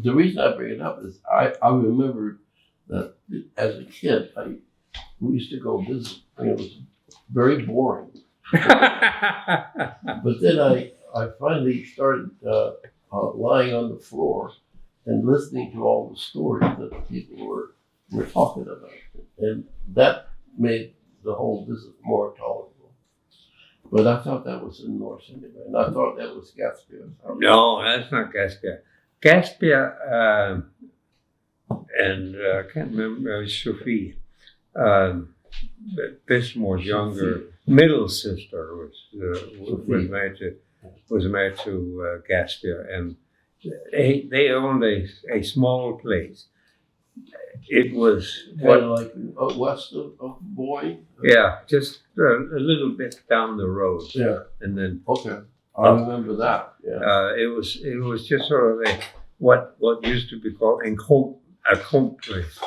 the reason I bring it up is I remember that as a kid, we used to go visit, and it was very boring. But then I finally started lying on the floor and listening to all the stories that people were talking about. And that made the whole visit more tolerable. But I thought that was in Norse anyway, and I thought that was Gaspia. No, that's not Gaspia. Gaspia and I can't remember, Sophie. Bismore's younger middle sister was married to Gaspia, and they owned a small place. It was like west of Boyne. Yeah, just a little bit down the road. Yeah, and then okay, I remember that. Yeah, it was just sort of what used to be called a comp place.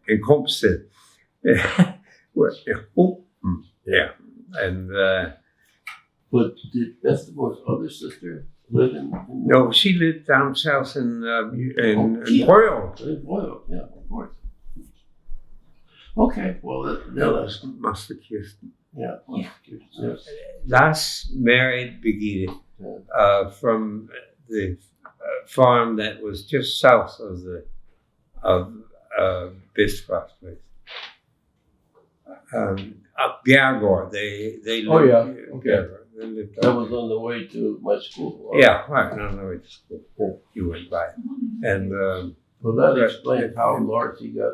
A comp set. Yeah, and but did Vestimore's other sister live in? No, she lived down south in Boyle. In Boyle, yeah, of course. Okay, well, that's Massachusetts. Yeah. Yes. Lars married Birgitte from the farm that was just south of Bismarck's place. Up Bjergård, they lived. Oh yeah, okay. They lived that was on the way to my school. Yeah, right, on the way to school. Yeah. You went by, and well, that explains how Lars he got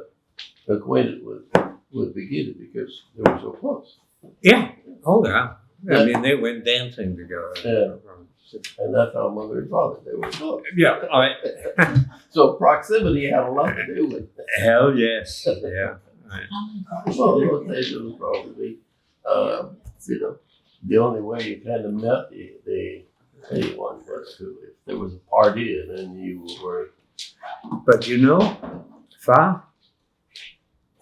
acquainted with Birgitte, because they were so close. Yeah. Oh yeah. I mean, they went dancing together. Yeah. And that's how mother and father, they were close. Yeah. So proximity had a lot to do with it. Hell yes. Yeah. Right. Well, those days it was probably, the only way you kind of met anyone was if there was a party and then you were. But Far,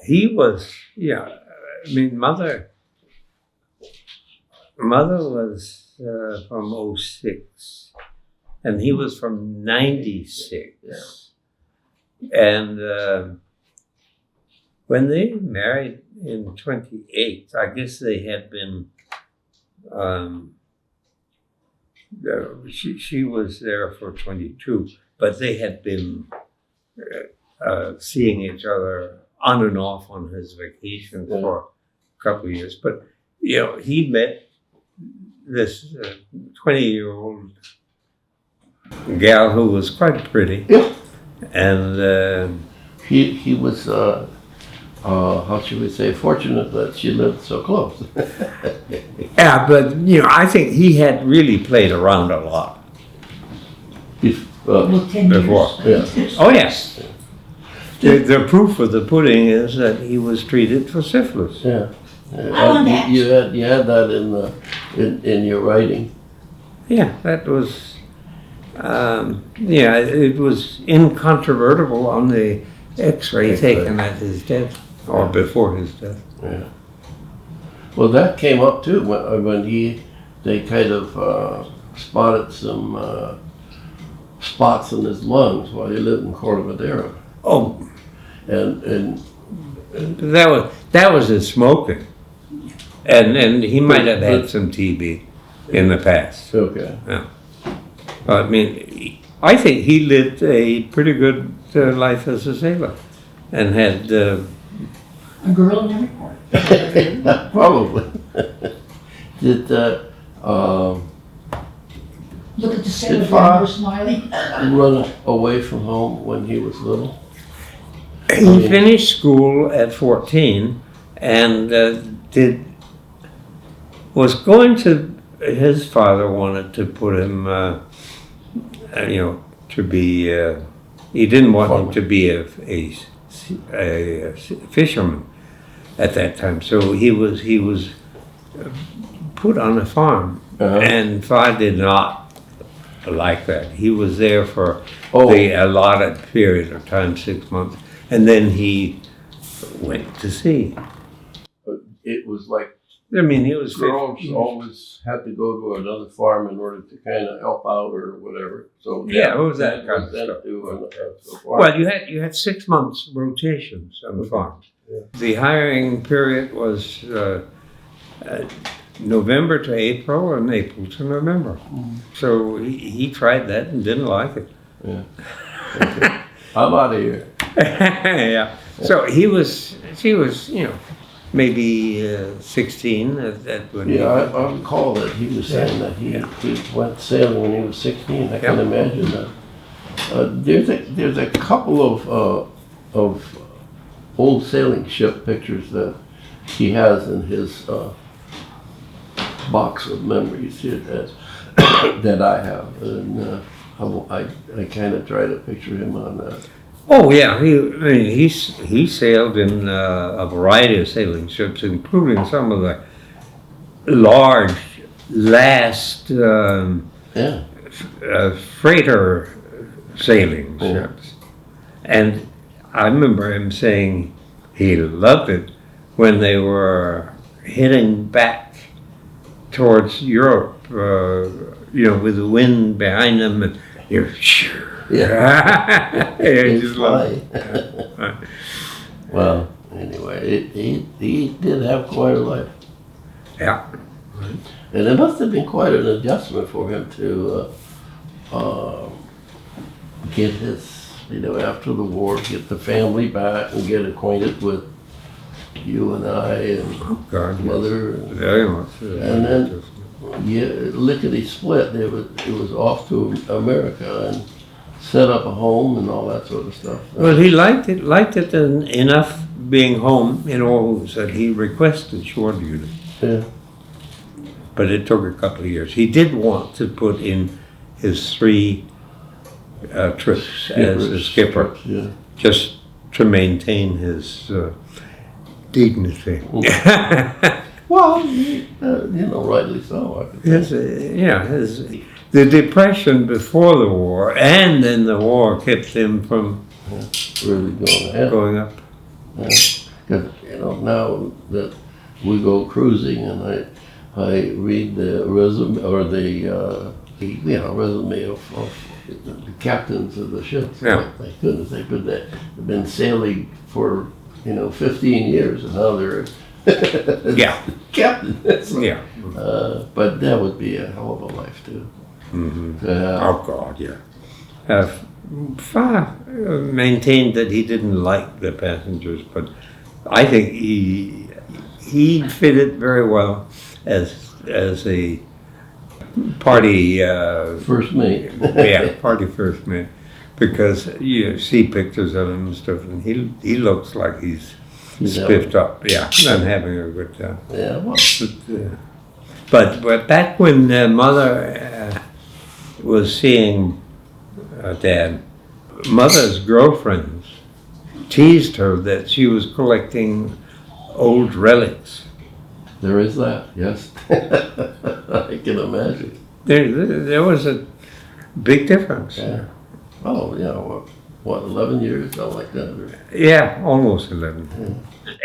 he was, I mean, mother was from 06 and he was from 96. Yeah. And when they married in 28, I guess they had been, she was there for 22, but they had been seeing each other on and off on his vacation for a couple of years. But, he met this 20-year-old gal who was quite pretty. Yeah. And he was, how should we say, fortunate that she lived so close. Yeah, but, I think he had really played around a lot. Well, 10 before. Years. Yeah. Oh, yes. The proof of the pudding is that he was treated for syphilis. Yeah. You had that in your writing. Yeah, that was, it was incontrovertible on the X-ray taken at his death, or before his death. Yeah. Well, that came up too when they kind of spotted some spots in his lungs while he lived in Cortavadero. Oh, and that was his smoking, and he might have had some TB in the past. Okay. Yeah. I mean, I think he lived a pretty good life as a sailor, and had a girl in every part. Probably. Did Look at the sailor man, smiling. run away from home when he was little? He finished school at 14 and his father wanted to put him, to be, he didn't want him to be a fisherman at that time. So he was put on a farm, and Fa did not like that. He was there for the allotted period of time, 6 months, and then he went to sea. It was like I mean, he was girls 15. always had to go to another farm in order to kind of help out or whatever. So Yeah, what was that Dad kind of sent stuff? to a farm. Well, you had 6 months rotations on the farm. Yeah. The hiring period was November to April and April to November. So he tried that and didn't like it. Yeah. Okay. I'm out of here. Yeah. So she was, maybe 16 at when Yeah, I recall that he was saying that he went sailing when he was 16. I can imagine that. There's a couple of old sailing ship pictures that he has in his box of memories here that I have, and I kind of try to picture him on that. Oh yeah, he sailed in a variety of sailing ships, including some of the large last Yeah. freighter sailing ships. And I remember him saying he loved it when they were heading back towards Europe, with the wind behind them, and you're sure. Yeah. I just love it. Well, anyway, he did have quite a life. Yeah. And it must have been quite an adjustment for him to get his, after the war, get the family back and get acquainted with you and I and God, mother. very much. And then, lickety split. It was off to America and set up a home and all that sort of stuff. Well, he liked it enough being home in Aarhus that he requested shore duty. Yeah. But it took a couple of years. He did want to put in his 3 trips as a skipper, Yeah. just to maintain his dignity. Well, rightly so. I could think. The depression before the war and then the war kept him from Really going ahead. going up. Because now that we go cruising and I read the resume or the resume of the captains of the ships. Yeah. My goodness, they've been sailing for 15 years and now they're Yeah. captains. Yeah. But that would be a hell of a life too. Mm-hmm. To have. Oh God, yeah. Far maintained that he didn't like the passengers, but I think he fitted very well as a party First mate. party first mate, because you see pictures of him and stuff, and he looks like he's spiffed up, and having a good time. Yeah, well. But back when Mother was seeing Dad, Mother's girlfriends teased her that she was collecting old relics. There is that, yes. I can imagine. There was a big difference. Yeah. Oh, yeah, what 11 years, something like that? Or... Yeah, almost 11. Yeah.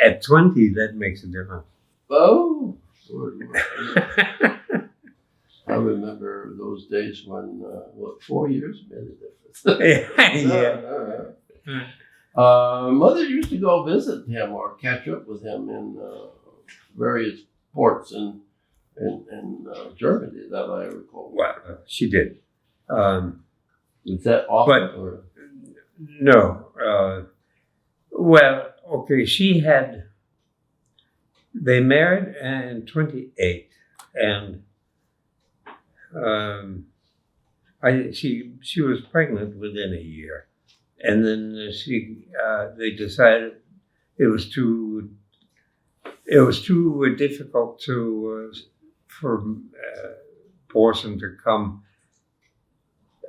At 20, that makes a difference. Oh! I remember those days when, 4 years made a difference. Yeah. Mother used to go visit him or catch up with him in various ports in Germany, that I recall. Well, she did. Was that often? But or? no. Well, okay. They married in 28, and she was pregnant within a year, and then they decided it was too difficult for Borson to come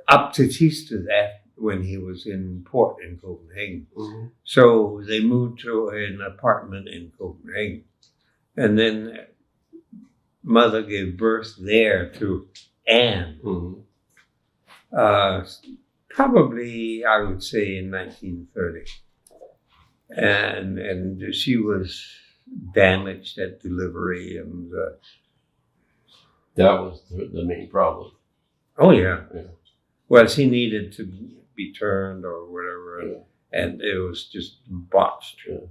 up to Tisted when he was in port in Copenhagen. Mm-hmm. So they moved to an apartment in Copenhagen, and then Mother gave birth there to Anne. Mm-hmm. Probably, I would say, in 1930. And she was damaged at delivery, and That was the main problem. oh yeah. Yeah. Well, she needed to be turned or whatever, Yeah. and it was just botched. Yeah.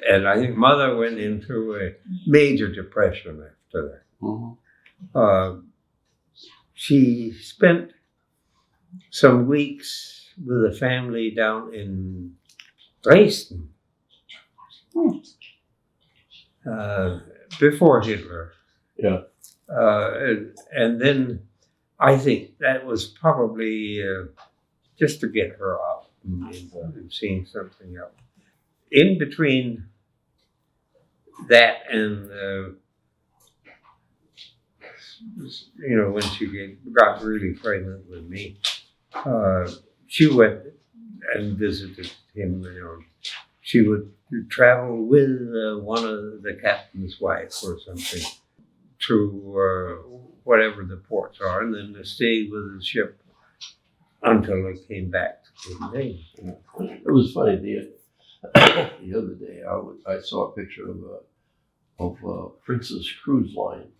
And I think Mother went into a major depression after that. Mm-hmm. She spent some weeks with a family down in Dresden before Hitler. Yeah. And then I think that was probably just to get her out and seeing something else. In between that and when she got really pregnant with me, she went and visited him. She would travel with one of the captain's wife or something to whatever the ports are, and then to stay with the ship until it came back to Copenhagen. It was funny. The other day, I saw a picture of Princess Cruise Line,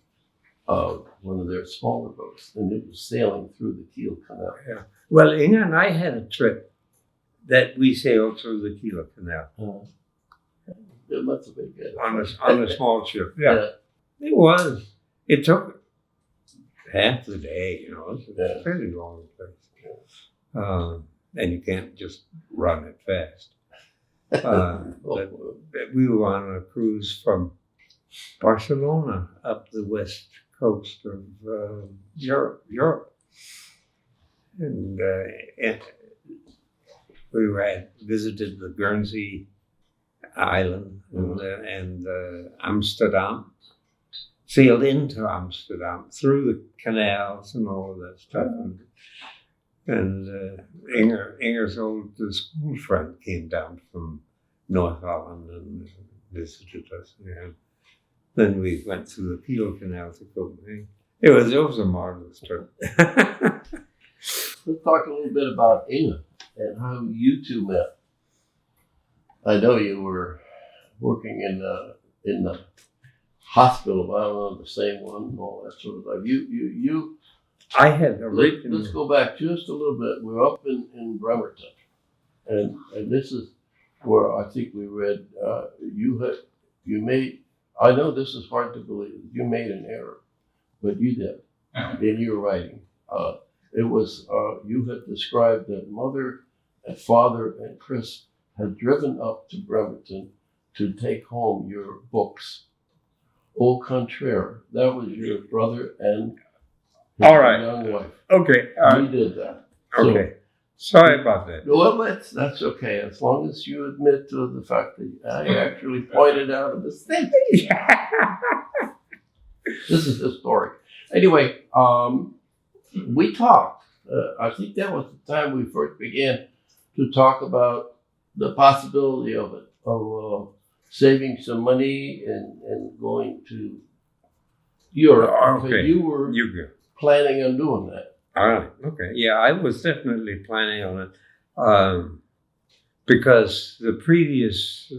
one of their smaller boats, and it was sailing through the Kiel Canal. Yeah. Well, Inga and I had a trip that we sailed through the Kiel Canal. It must have been good. On a small ship. Yeah. It was. It took half the day, It's a fairly long place. And you can't just run it fast. But we were on a cruise from Barcelona up the west coast of Europe. And we visited the Guernsey Island and Amsterdam. Sailed into Amsterdam through the canals and all of that stuff. And Inger's old school friend came down from North Holland and visited us. And then we went through the Kiel Canal to Copenhagen. It was a marvelous trip. Let's talk a little bit about Inga and how you two met. I know you were working in the hospital, but I don't know, the same one and all that sort of stuff. You. I had originally. Let's go back just a little bit. We're up in Bremerton, and this is where I think we read you made. I know this is hard to believe. You made an error, but you did in your writing. It was you had described that Mother and Father and Chris had driven up to Bremerton to take home your books. Au contraire, that was your brother and his young wife. Okay. You did that. Okay. Sorry about that. Well, that's okay, as long as you admit to the fact that I actually pointed out a mistake. This is historic. Anyway, we talked. I think that was the time we first began to talk about the possibility of it, of saving some money and going to Europe. Okay. You were planning on doing that. All right. Okay. Yeah, I was definitely planning on it because the previous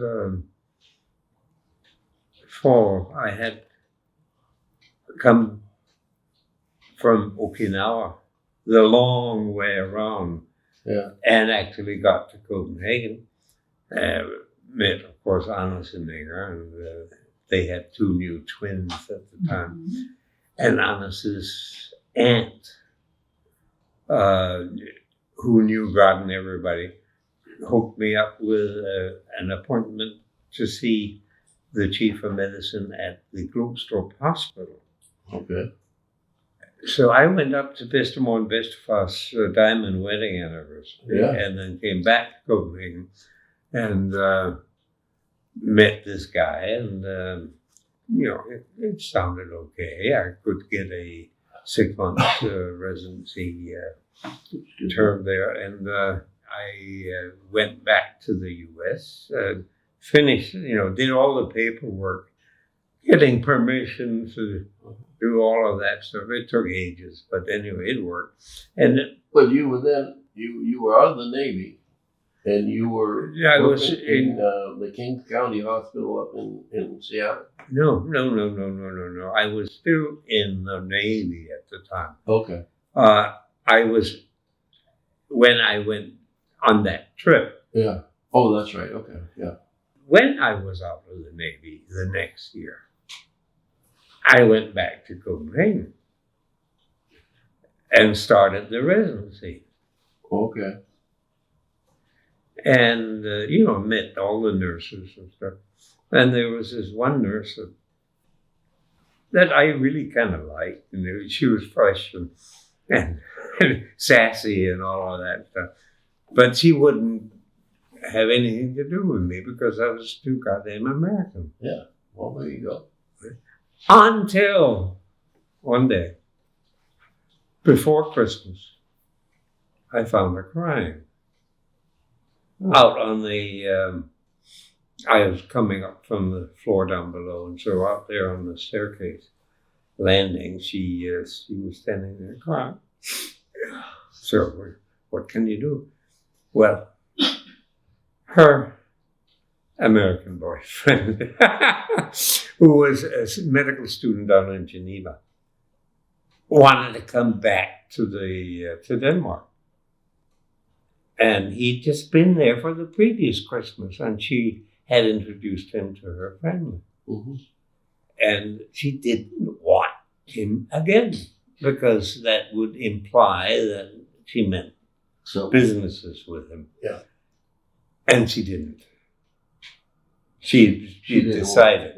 fall I had come from Okinawa the long way around, and actually got to Copenhagen. Met, of course, Anders and Inger, and they had 2 new twins at the time. And Anders's aunt, who knew God and everybody, hooked me up with an appointment to see the chief of medicine at the Glostrup Hospital. Okay. So I went up to Vestermo and Vesterfars diamond wedding anniversary, and then came back to Copenhagen and met this guy, and it sounded okay. I could get a 6 months residency term there, and I went back to the U.S. Finished, did all the paperwork, getting permission to do all of that stuff. It took ages, but anyway, it worked. But you were out of the Navy, And you were Yeah, I was working in the King County Hospital up in Seattle? No. I was still in the Navy at the time. Okay. I was, when I went on that trip, Yeah. Oh, that's right. Okay. Yeah. when I was out of the Navy the next year, I went back to Copenhagen and started the residency. Okay. And, met all the nurses and stuff. And there was this one nurse that I really kind of liked. And she was fresh and sassy and all of that stuff. But she wouldn't have anything to do with me because I was too goddamn American. Yeah. Well, there you go. Until one day, before Christmas, I found her crying. Out on the, I was coming up from the floor down below, and so out there on the staircase landing, she was standing there crying. So, what can you do? Well, her American boyfriend, who was a medical student down in Geneva, wanted to come back to Denmark. And he'd just been there for the previous Christmas, and she had introduced him to her family. Mm-hmm. And she didn't want him again, because that would imply that she meant businesses with him. Yeah. And she didn't. She decided.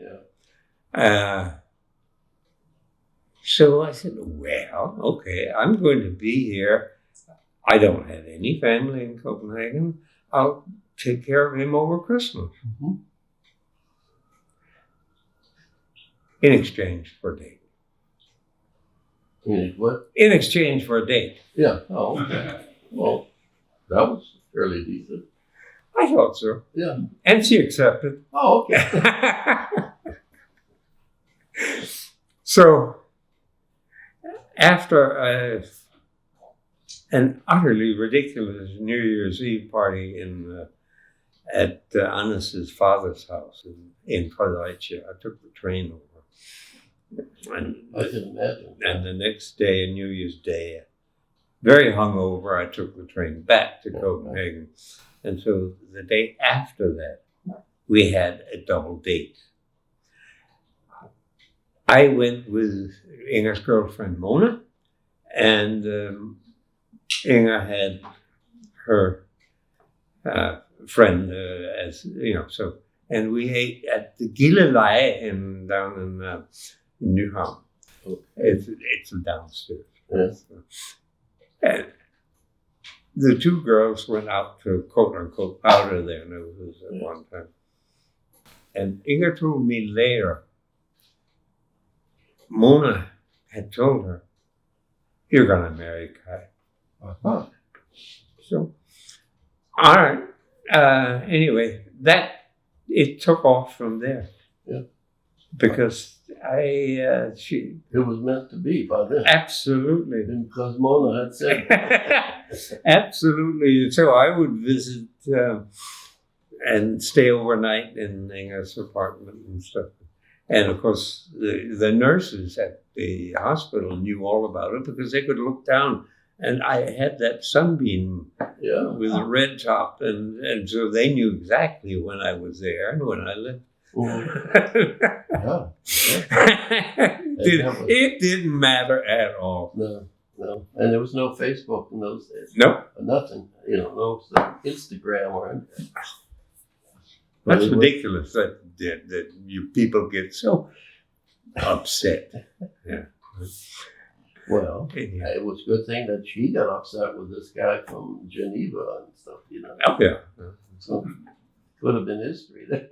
So I said, well, okay, I'm going to be here. I don't have any family in Copenhagen. I'll take care of him over Christmas. Mm-hmm. In exchange for a date. What? In exchange for a date. Yeah. Oh, okay. Well, that was fairly decent. I thought so. Yeah. And she accepted. Oh, okay. So, after an utterly ridiculous New Year's Eve party at Anna's father's house in Fredericia, I took the train over. And I can imagine. And the next day, New Year's Day, very hungover, I took the train back to Copenhagen. And so the day after that, we had a double date. I went with Inger's girlfriend, Mona, and Inger had her friend, and we ate at the Gilleleje down in Nyhavn. Okay. It's downstairs. Yes. And the two girls went out to quote unquote powder there, and it was at one time. And Inger told me later, Mona had told her, "You're gonna marry Kai." Uh-huh. So, all right. Anyway, it took off from there. Yeah. Because it was meant to be by then. Absolutely. Because Mona had said. Absolutely. So I would visit and stay overnight in Inger's apartment and stuff. And of course, the nurses at the hospital knew all about it because they could look down. And I had that sunbeam with a red top. And so they knew exactly when I was there and when I left. Yeah. It didn't matter at all. No. And there was no Facebook in those days. No. Nothing. No Instagram or anything. That's ridiculous that you people get so upset. Yeah. Well, it was a good thing that she got upset with this guy from Geneva and stuff, Oh, yeah. So, could have been history there.